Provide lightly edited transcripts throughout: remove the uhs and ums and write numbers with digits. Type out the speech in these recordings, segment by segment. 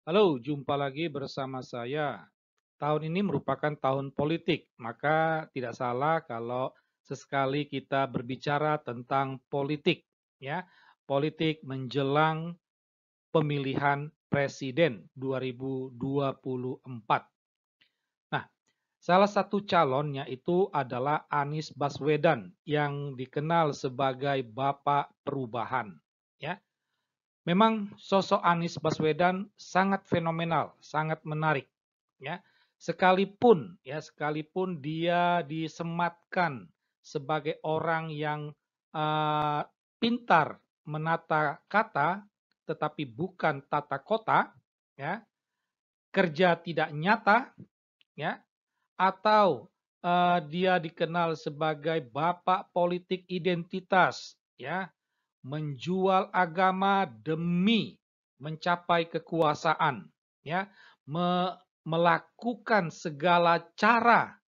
Halo, jumpa lagi bersama saya. Tahun ini merupakan tahun politik, maka tidak salah kalau sesekali kita berbicara tentang politik, ya. Politik menjelang pemilihan presiden 2024. Nah, salah satu calonnya itu adalah Anies Baswedan yang dikenal sebagai Bapak Perubahan, ya. Memang sosok Anies Baswedan sangat fenomenal, sangat menarik, ya. Sekalipun dia disematkan sebagai orang yang pintar menata kata, tetapi bukan tata kota, ya, kerja tidak nyata, ya, atau dia dikenal sebagai bapak politik identitas, ya, menjual agama demi mencapai kekuasaan, ya, melakukan segala cara,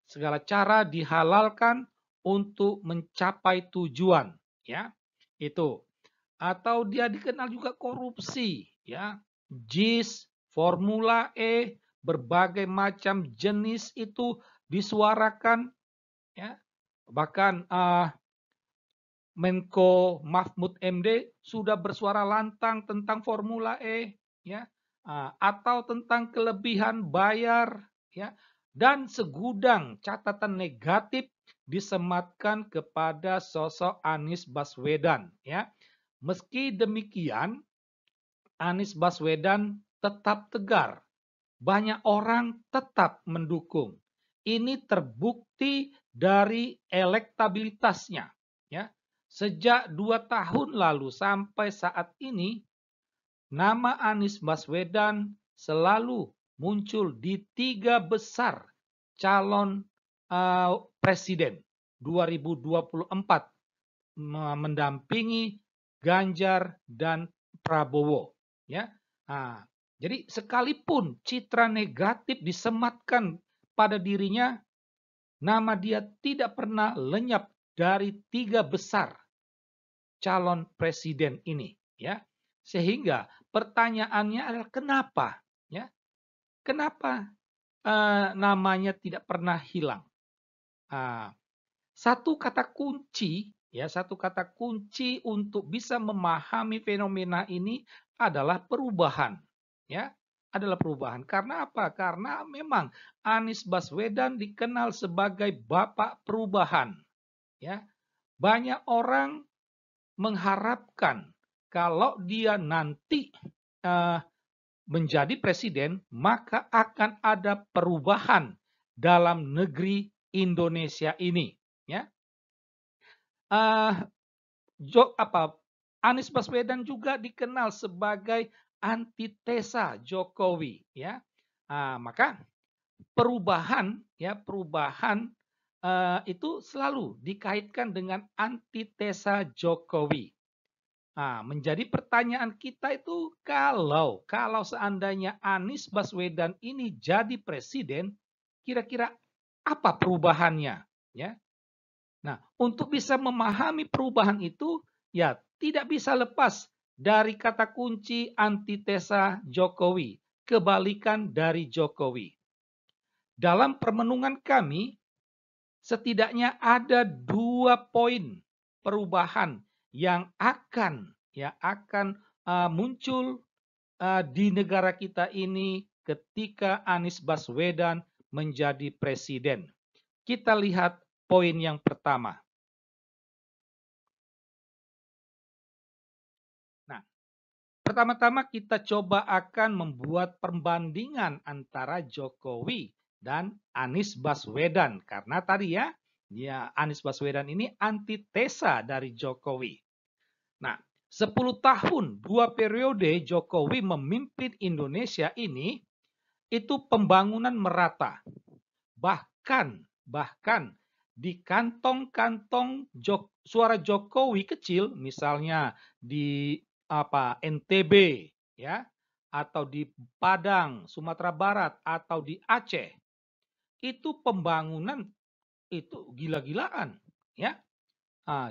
segala cara dihalalkan untuk mencapai tujuan, ya, itu. Atau dia dikenal juga korupsi, ya, JIS, Formula E, berbagai macam jenis itu disuarakan, ya, bahkan Menko Mahfud MD sudah bersuara lantang tentang Formula E, ya, atau tentang kelebihan bayar, ya, dan segudang catatan negatif disematkan kepada sosok Anies Baswedan, ya. Meski demikian, Anies Baswedan tetap tegar. Banyak orang tetap mendukung. Ini terbukti dari elektabilitasnya, ya. Sejak 2 tahun lalu sampai saat ini, nama Anies Baswedan selalu muncul di 3 besar calon presiden 2024 mendampingi Ganjar dan Prabowo, ya. Nah, jadi sekalipun citra negatif disematkan pada dirinya, nama dia tidak pernah lenyap dari 3 besar calon presiden ini, ya. Sehingga pertanyaannya adalah kenapa, ya? Kenapa namanya tidak pernah hilang? Ah, satu kata kunci untuk bisa memahami fenomena ini adalah perubahan, ya, adalah perubahan. Karena apa? Karena memang Anies Baswedan dikenal sebagai bapak perubahan, ya. Banyak orang mengharapkan kalau dia nanti uh, menjadi presiden, maka akan ada perubahan dalam negeri Indonesia ini, ya. Uh, Anies Baswedan juga dikenal sebagai antitesa Jokowi, ya. Maka perubahan itu selalu dikaitkan dengan antitesa Jokowi. Menjadi pertanyaan kita itu kalau seandainya Anies Baswedan ini jadi presiden, kira-kira apa perubahannya, ya? Nah, untuk bisa memahami perubahan itu, ya tidak bisa lepas dari kata kunci antitesa Jokowi, kebalikan dari Jokowi. Dalam permenungan kami, setidaknya ada 2 poin perubahan yang akan muncul di negara kita ini ketika Anies Baswedan menjadi presiden. Kita lihat poin yang pertama. Nah, pertama-tama kita coba akan membuat perbandingan antara Jokowi dan Anies Baswedan. Karena tadi ya Anies Baswedan ini antitesa dari Jokowi. Nah, 10 tahun, 2 periode Jokowi memimpin Indonesia ini, itu pembangunan merata. Bahkan di kantong-kantong suara Jokowi kecil, misalnya di NTB, ya, atau di Padang, Sumatera Barat, atau di Aceh, itu pembangunan itu gila-gilaan, ya.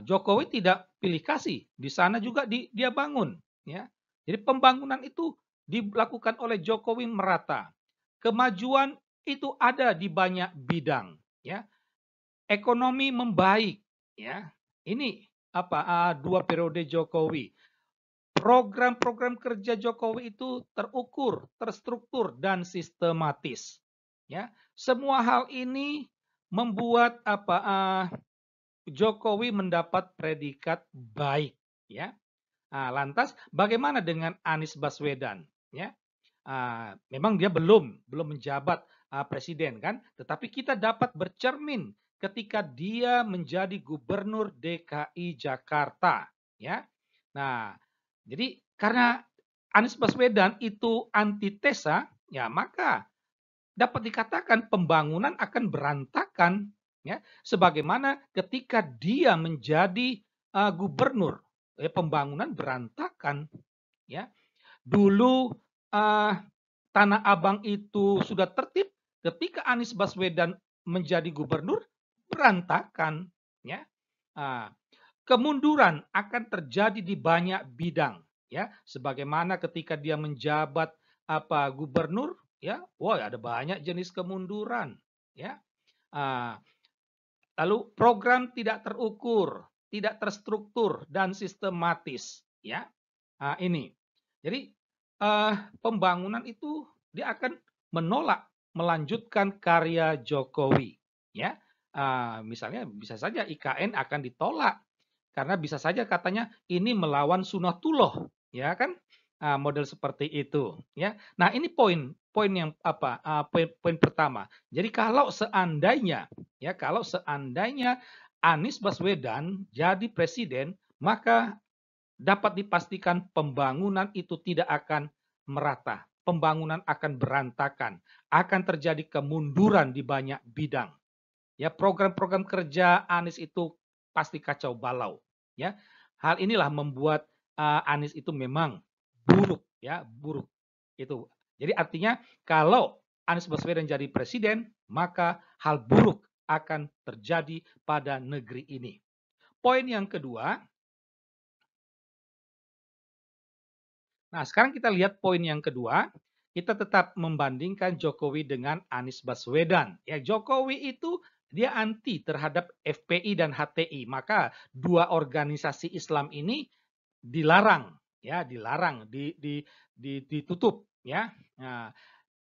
Jokowi tidak pilih kasih, di sana juga dia bangun, ya. Jadi pembangunan itu dilakukan oleh Jokowi merata. Kemajuan itu ada di banyak bidang, ya. Ekonomi membaik, ya. Ini dua periode Jokowi. Program-program kerja Jokowi itu terukur, terstruktur dan sistematis. Ya, semua hal ini membuat Jokowi mendapat predikat baik. Ya, lantas bagaimana dengan Anies Baswedan? Ya, memang dia belum menjabat presiden kan, tetapi kita dapat bercermin ketika dia menjadi gubernur DKI Jakarta. Ya, nah jadi karena Anies Baswedan itu antitesa, ya maka dapat dikatakan pembangunan akan berantakan, ya. Sebagaimana ketika dia menjadi gubernur, pembangunan berantakan, ya. Dulu Tanah Abang itu sudah tertib, ketika Anies Baswedan menjadi gubernur berantakan, ya. Kemunduran akan terjadi di banyak bidang, ya. Sebagaimana ketika dia menjabat gubernur, ya, wah ada banyak jenis kemunduran, ya. Lalu program tidak terukur, tidak terstruktur dan sistematis, ya. Ini. Jadi pembangunan itu dia akan menolak melanjutkan karya Jokowi, ya. Misalnya bisa saja IKN akan ditolak karena bisa saja katanya ini melawan sunatullah, ya kan? Model seperti itu, ya. Nah, ini poin yang poin pertama. Jadi kalau seandainya Anies Baswedan jadi presiden, maka dapat dipastikan pembangunan itu tidak akan merata. Pembangunan akan berantakan, akan terjadi kemunduran di banyak bidang. Ya, program-program kerja Anies itu pasti kacau balau, ya. Hal inilah membuat Anies itu memang buruk, ya, buruk. Itu. Jadi artinya kalau Anies Baswedan jadi presiden, maka hal buruk akan terjadi pada negeri ini. Poin yang kedua, nah, sekarang kita lihat poin yang kedua. Kita tetap membandingkan Jokowi dengan Anies Baswedan. Ya, Jokowi itu dia anti terhadap FPI dan HTI. Maka dua organisasi Islam ini dilarang, ya, ditutup, ya. Nah,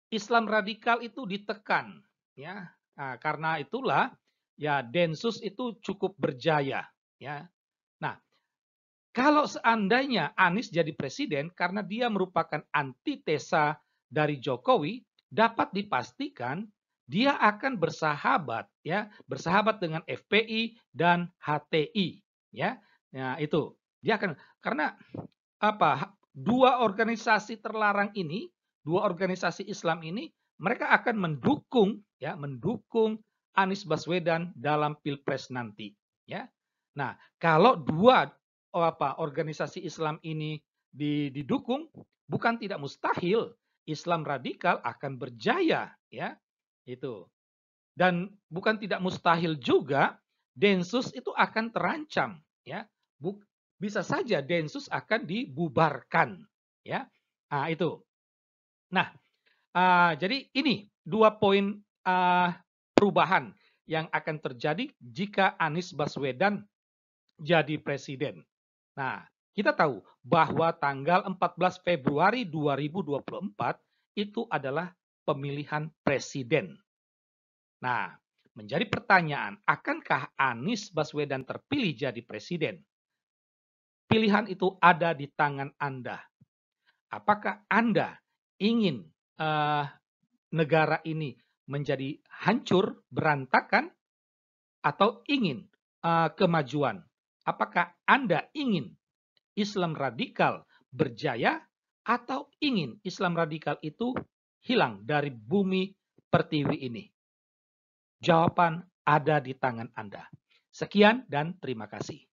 Islam radikal itu ditekan, ya. Nah, karena itulah ya Densus itu cukup berjaya, ya. Nah, kalau seandainya Anies jadi presiden karena dia merupakan antitesa dari Jokowi, dapat dipastikan dia akan bersahabat, ya, bersahabat dengan FPI dan HTI, ya. Nah, itu. Dia akan karena dua organisasi terlarang ini, dua organisasi Islam ini, mereka akan mendukung, ya, mendukung Anies Baswedan dalam Pilpres nanti, ya. Nah, kalau dua organisasi Islam ini didukung, bukan tidak mustahil Islam radikal akan berjaya, ya. Itu. Dan bukan tidak mustahil juga Densus itu akan terancam, ya. Bisa saja Densus akan dibubarkan, ya. Nah, itu. Nah, jadi ini dua poin perubahan yang akan terjadi jika Anies Baswedan jadi presiden. Nah, kita tahu bahwa tanggal 14 Februari 2024 itu adalah pemilihan presiden. Nah, menjadi pertanyaan, akankah Anies Baswedan terpilih jadi presiden? Pilihan itu ada di tangan Anda. Apakah Anda ingin negara ini menjadi hancur, berantakan, atau ingin kemajuan? Apakah Anda ingin Islam radikal berjaya atau ingin Islam radikal itu hilang dari bumi pertiwi ini? Jawaban ada di tangan Anda. Sekian dan terima kasih.